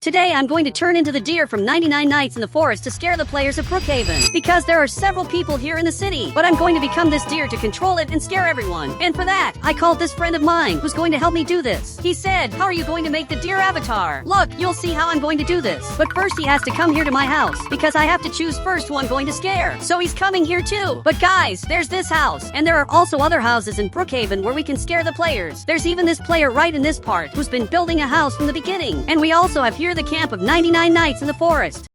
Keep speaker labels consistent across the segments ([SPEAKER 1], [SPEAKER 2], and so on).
[SPEAKER 1] Today I'm going to turn into the deer from 99 Nights in the Forest to scare the players of Brookhaven. Because there are several people here in the city, but I'm going to become this deer to control it and scare everyone. And for that, I called this friend of mine who's going to help me do this. He said, how are you going to make the deer avatar? Look, you'll see how I'm going to do this. But first he has to come here to my house, because I have to choose first who I'm going to scare. So he's coming here too. But guys, there's this house, and there are also other houses in Brookhaven where we can scare the players. There's even this player right in this part who's been building a house from the beginning. And we also have here the camp of 99 Nights in the Forest.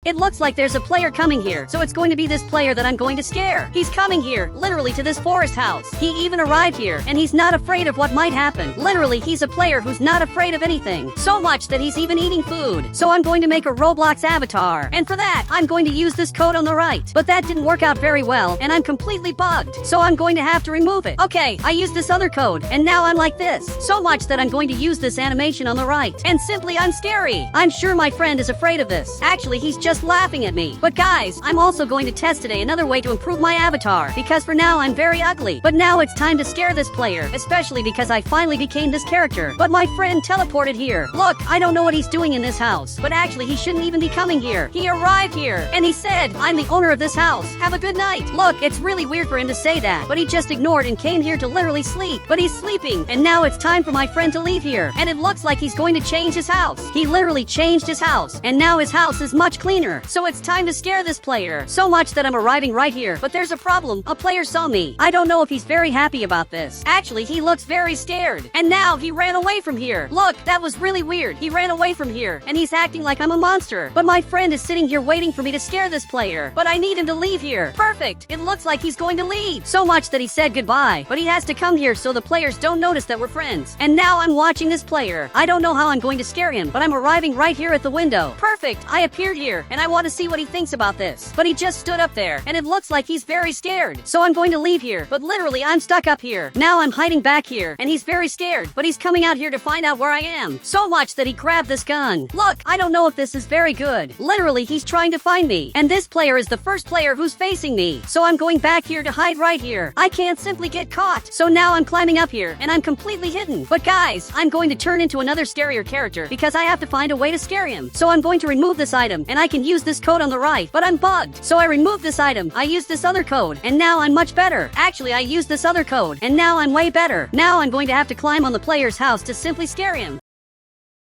[SPEAKER 1] It looks like there's a player coming here, so it's going to be this player that I'm going to scare. He's coming here, literally to this forest house. He even arrived here, and he's not afraid of what might happen. Literally, he's a player who's not afraid of anything. So much that he's even eating food. So I'm going to make a Roblox avatar. And for that, I'm going to use this code on the right. But that didn't work out very well, and I'm completely bugged. So I'm going to have to remove it. Okay, I used this other code, and now I'm like this. So much that I'm going to use this animation on the right. And simply, I'm scary. I'm sure my friend is afraid of this. Actually, he's just laughing at me. But guys, I'm also going to test today another way to improve my avatar, because for now I'm very ugly. But now it's time to scare this player, especially because I finally became this character. But my friend teleported here. Look, I don't know what he's doing in this house, but actually he shouldn't even be coming here. He arrived here, and he said, I'm the owner of this house. Have a good night. Look, it's really weird for him to say that, but he just ignored and came here to literally sleep. But he's sleeping, and now it's time for my friend to leave here, and it looks like he's going to change his house. He literally changed his house, and now his house is much cleaner. So it's time to scare this player. So much that I'm arriving right here. But there's a problem. A player saw me. I don't know if he's very happy about this. Actually, he looks very scared. And now he ran away from here. Look, that was really weird. He ran away from here, and he's acting like I'm a monster. But my friend is sitting here waiting for me to scare this player. But I need him to leave here. Perfect. It looks like he's going to leave. So much that he said goodbye. But he has to come here so the players don't notice that we're friends. And now I'm watching this player. I don't know how I'm going to scare him, but I'm arriving right here at the window. Perfect. I appeared here, and I want to see what he thinks about this. But he just stood up there, and it looks like he's very scared. So I'm going to leave here, but literally I'm stuck up here. Now I'm hiding back here, and he's very scared, but he's coming out here to find out where I am. So much that he grabbed this gun. Look, I don't know if this is very good. Literally, he's trying to find me, and this player is the first player who's facing me. So I'm going back here to hide right here. I can't simply get caught. So now I'm climbing up here, and I'm completely hidden. But guys, I'm going to turn into another scarier character because I have to find a way to scare him. So I'm going to remove this item, and I can use this code on the right, but I'm bugged. So I removed this item, I used this other code, and now I'm much better. Actually, I used this other code, and now I'm way better. Now I'm going to have to climb on the player's house to simply scare him.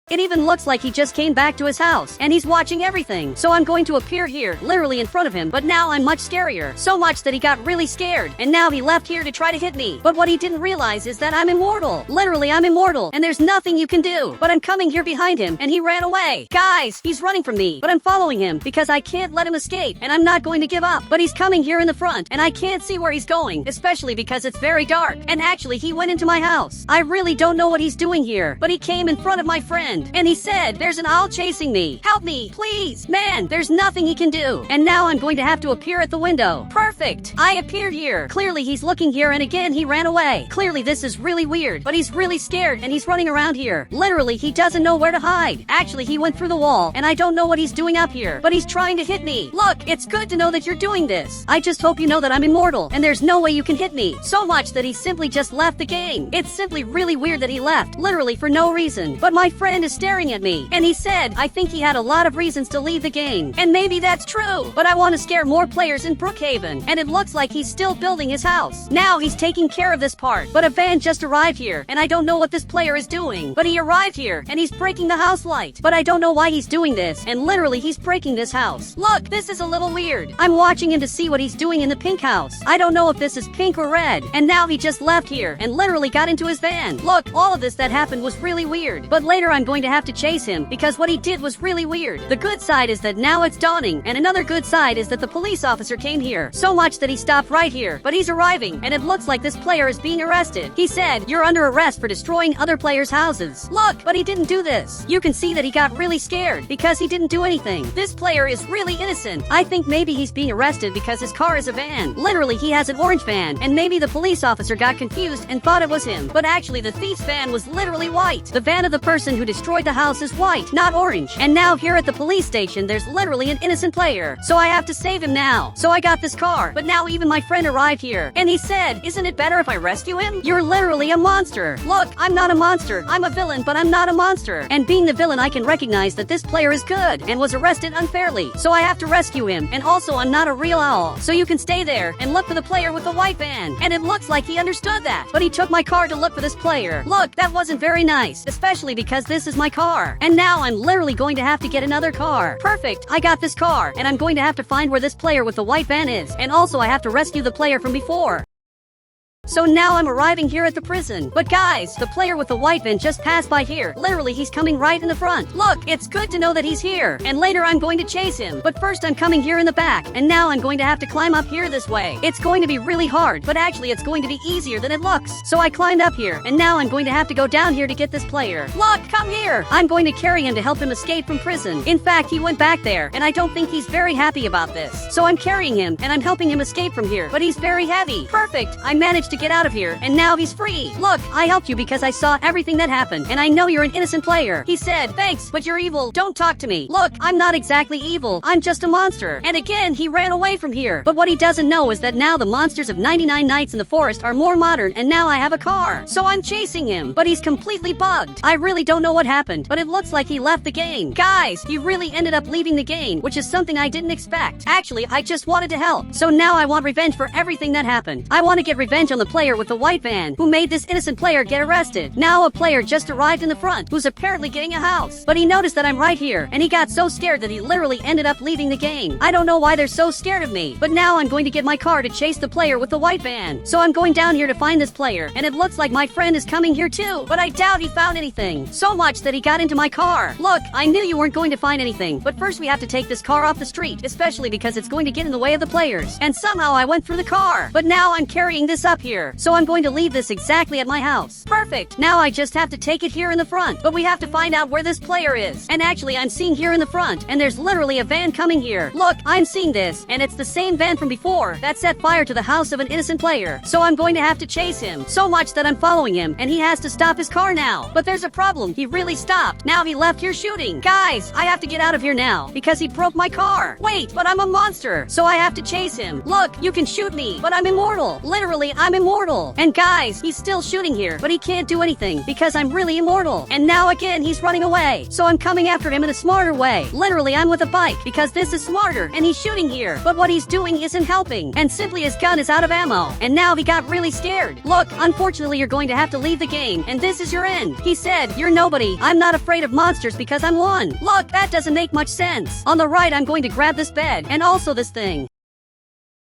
[SPEAKER 1] It even looks like he just came back to his house, and he's watching everything. So I'm going to appear here, literally in front of him, but now I'm much scarier. So much that he got really scared, and now he left here to try to hit me. But what he didn't realize is that I'm immortal. Literally, I'm immortal, and there's nothing you can do. But I'm coming here behind him, and he ran away. Guys, he's running from me, but I'm following him, because I can't let him escape, and I'm not going to give up. But he's coming here in the front, and I can't see where he's going, especially because it's very dark. And actually, he went into my house. I really don't know what he's doing here, but he came in front of my friend. And he said, there's an owl chasing me. Help me, please. Man, there's nothing he can do. And now I'm going to have to appear at the window. Perfect. I appeared here. Clearly he's looking here, and again he ran away. Clearly this is really weird, but he's really scared, and he's running around here. Literally, he doesn't know where to hide. Actually, he went through the wall, and I don't know what he's doing up here, but he's trying to hit me. Look, it's good to know that you're doing this. I just hope you know that I'm immortal, and there's no way you can hit me. So much that he simply just left the game. It's simply really weird that he left, literally for no reason. But my friend is staring at me, and he said, I think he had a lot of reasons to leave the game. And maybe that's true, but I want to scare more players in Brookhaven, and it looks like he's still building his house. Now he's taking care of this part, but a van just arrived here, and I don't know what this player is doing. But he arrived here, and he's breaking the house light. But I don't know why he's doing this, and literally he's breaking this house. Look, this is a little weird. I'm watching him to see what he's doing in the pink house. I don't know if this is pink or red. And now he just left here, and literally got into his van. Look, all of this that happened was really weird, but later I'm going to have to chase him, because what he did was really weird. The good side is that now it's dawning, and another good side is that the police officer came here. So much that he stopped right here, but he's arriving, and it looks like this player is being arrested. He said, you're under arrest for destroying other players' houses. Look, but he didn't do this. You can see that he got really scared, because he didn't do anything. This player is really innocent. I think maybe he's being arrested because his car is a van. Literally, he has an orange van, and maybe the police officer got confused and thought it was him. But actually, the thief's van was literally white. The van of the person who destroyed destroyed the house is white, not orange. And now here at the police station, there's literally an innocent player. So I have to save him now. So I got this car, but now even my friend arrived here. And he said, isn't it better if I rescue him? You're literally a monster. Look, I'm not a monster. I'm a villain, but I'm not a monster. And being the villain, I can recognize that this player is good and was arrested unfairly. So I have to rescue him. And also, I'm not a real owl. So you can stay there and look for the player with the white van. And it looks like he understood that. But he took my car to look for this player. Look, that wasn't very nice, especially because this is my car. And now I'm literally going to have to get another car. Perfect. I got this car, and I'm going to have to find where this player with the white van is. And also, I have to rescue the player from before. So now I'm arriving here at the prison. But guys, the player with the white van just passed by here. Literally, he's coming right in the front. Look, it's good to know that he's here. And later I'm going to chase him. But first I'm coming here in the back. And now I'm going to have to climb up here this way. It's going to be really hard, but actually it's going to be easier than it looks. So I climbed up here. And now I'm going to have to go down here to get this player. Look, come here. I'm going to carry him to help him escape from prison. In fact, he went back there. And I don't think he's very happy about this. So I'm carrying him and I'm helping him escape from here. But he's very heavy. Perfect. I managed to get out of here, and now he's free. Look, I helped you because I saw everything that happened, and I know you're an innocent player. He said, thanks, but you're evil. Don't talk to me. Look, I'm not exactly evil. I'm just a monster. And again, he ran away from here. But what he doesn't know is that now the monsters of 99 Nights in the Forest are more modern, and now I have a car. So I'm chasing him, but he's completely bugged. I really don't know what happened, but it looks like he left the game. Guys, he really ended up leaving the game, which is something I didn't expect. Actually, I just wanted to help. So now I want revenge for everything that happened. I want to get revenge on the player with the white van who made this innocent player get arrested. Now a player just arrived in the front who's apparently getting a house. But he noticed that I'm right here, and he got so scared that he literally ended up leaving the game. I don't know why they're so scared of me, but now I'm going to get my car to chase the player with the white van. So I'm going down here to find this player, and it looks like my friend is coming here too, but I doubt he found anything. So much that he got into my car. Look, I knew you weren't going to find anything, but first we have to take this car off the street, especially because it's going to get in the way of the players. And somehow I went through the car, but now I'm carrying this up here. So I'm going to leave this exactly at my house. Perfect. Now I just have to take it here in the front, but we have to find out where this player is. And actually, I'm seeing here in the front, and there's literally a van coming here. Look, I'm seeing this, and it's the same van from before that set fire to the house of an innocent player. So I'm going to have to chase him. So much that I'm following him, and he has to stop his car now. But there's a problem. He really stopped. Now he left here shooting. Guys, I have to get out of here now, because he broke my car. Wait, but I'm a monster, so I have to chase him. Look, you can shoot me, but I'm immortal. Literally, I'm immortal. And guys, he's still shooting here, but he can't do anything because I'm really immortal. And now again, he's running away. So I'm coming after him in a smarter way. Literally, I'm with a bike because this is smarter, and he's shooting here. But what he's doing isn't helping, and simply his gun is out of ammo. And now he got really scared. Look, unfortunately, you're going to have to leave the game, and this is your end. He said, you're nobody. I'm not afraid of monsters because I'm one. Look, that doesn't make much sense. On the right, I'm going to grab this bed, and also this thing.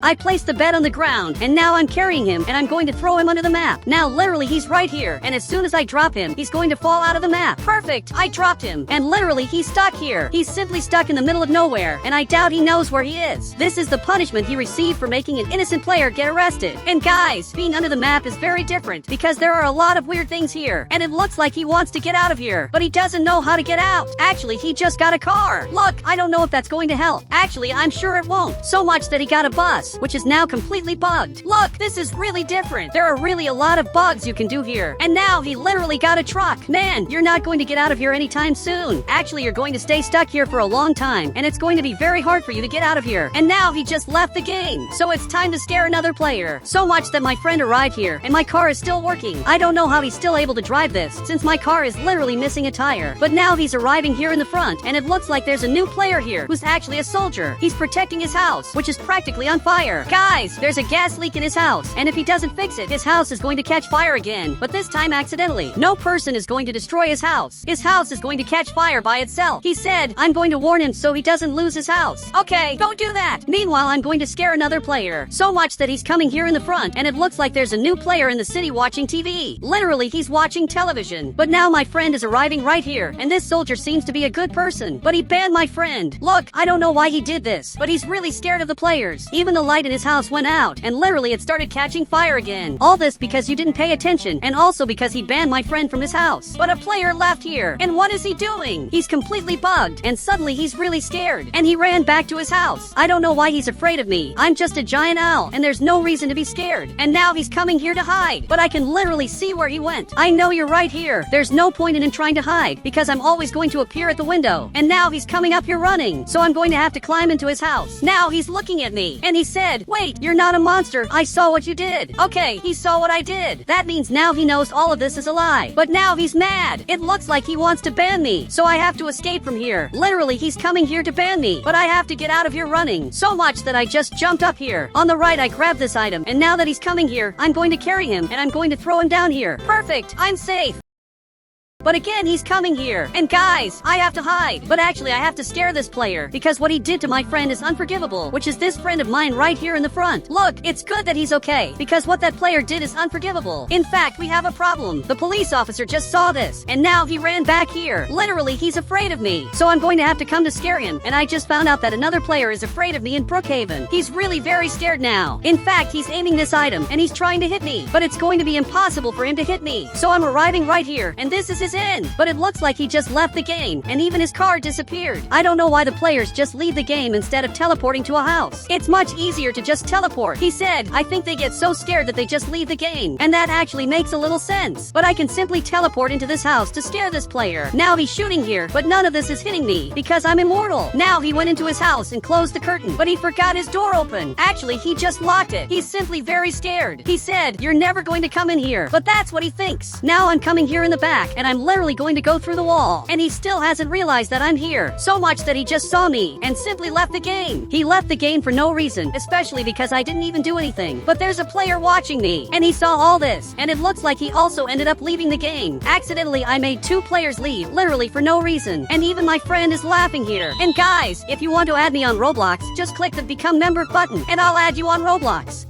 [SPEAKER 1] I placed the bed on the ground, and now I'm carrying him, and I'm going to throw him under the map. Now, literally, he's right here, and as soon as I drop him, he's going to fall out of the map. Perfect! I dropped him, and literally, he's stuck here. He's simply stuck in the middle of nowhere, and I doubt he knows where he is. This is the punishment he received for making an innocent player get arrested. And guys, being under the map is very different, because there are a lot of weird things here, and it looks like he wants to get out of here, but he doesn't know how to get out. Actually, he just got a car. Look, I don't know if that's going to help. Actually, I'm sure it won't. So much that he got a bus, which is now completely bugged. Look, this is really different. There are really a lot of bugs you can do here. And now he literally got a truck. Man, you're not going to get out of here anytime soon. Actually, you're going to stay stuck here for a long time, and it's going to be very hard for you to get out of here. And now he just left the game. So it's time to scare another player. So much that my friend arrived here, and my car is still working. I don't know how he's still able to drive this, since my car is literally missing a tire. But now he's arriving here in the front, and it looks like there's a new player here who's actually a soldier. He's protecting his house, which is practically on fire. Guys, there's a gas leak in his house, and if he doesn't fix it, his house is going to catch fire again, but this time accidentally. No person is going to destroy his house. His house is going to catch fire by itself. He said, I'm going to warn him so he doesn't lose his house. Okay, don't do that. Meanwhile, I'm going to scare another player. So much that he's coming here in the front, and it looks like there's a new player in the city watching TV. Literally, he's watching television. But now my friend is arriving right here, and this soldier seems to be a good person, but he banned my friend. Look, I don't know why he did this, but he's really scared of the players. Even the light in his house went out, and literally it started catching fire again. All this because you didn't pay attention, and also because he banned my friend from his house. But a player left here, and what is he doing? He's completely bugged, and suddenly he's really scared, and he ran back to his house. I don't know why he's afraid of me. I'm just a giant owl, and there's no reason to be scared. And now he's coming here to hide, but I can literally see where he went. I know you're right here. There's no point in trying to hide, because I'm always going to appear at the window. And now he's coming up here running, so I'm going to have to climb into his house. Now he's looking at me, and he said, "Wait, you're not a monster. I saw what you did." Okay, he saw what I did. That means now he knows all of this is a lie. But now he's mad. It looks like he wants to ban me, so I have to escape from here. Literally, he's coming here to ban me, but I have to get out of here running. So much that I just jumped up here. On the right, I grabbed this item, and now that he's coming here, I'm going to carry him, and I'm going to throw him down here. Perfect, I'm safe. But again, he's coming here. And guys, I have to hide. But actually, I have to scare this player, because what he did to my friend is unforgivable, which is this friend of mine right here in the front. Look, it's good that he's okay, because what that player did is unforgivable. In fact, we have a problem. The police officer just saw this, and now he ran back here. Literally, he's afraid of me. So I'm going to have to come to scare him, and I just found out that another player is afraid of me in Brookhaven. He's really very scared now. In fact, he's aiming this item, and he's trying to hit me. But it's going to be impossible for him to hit me. So I'm arriving right here, and this is his end. But it looks like he just left the game, and even his car disappeared. I don't know why the players just leave the game instead of teleporting to a house. It's much easier to just teleport. He said, I think they get so scared that they just leave the game. And that actually makes a little sense. But I can simply teleport into this house to scare this player. Now he's shooting here, but none of this is hitting me, because I'm immortal. Now he went into his house and closed the curtain, but he forgot his door open. Actually, he just locked it. He's simply very scared. He said, "You're never going to come in here." But that's what he thinks. Now I'm coming here in the back, and I'm literally going to go through the wall. And he still hasn't realized that I'm here. So much that he just saw me and simply left the game. He left the game for no reason, especially because I didn't even do anything. But there's a player watching me, and he saw all this, and it looks like he also ended up leaving the game. Accidentally, I made 2 players leave, literally for no reason. And even my friend is laughing here. And guys, if you want to add me on Roblox, just click the Become Member button, and I'll add you on Roblox.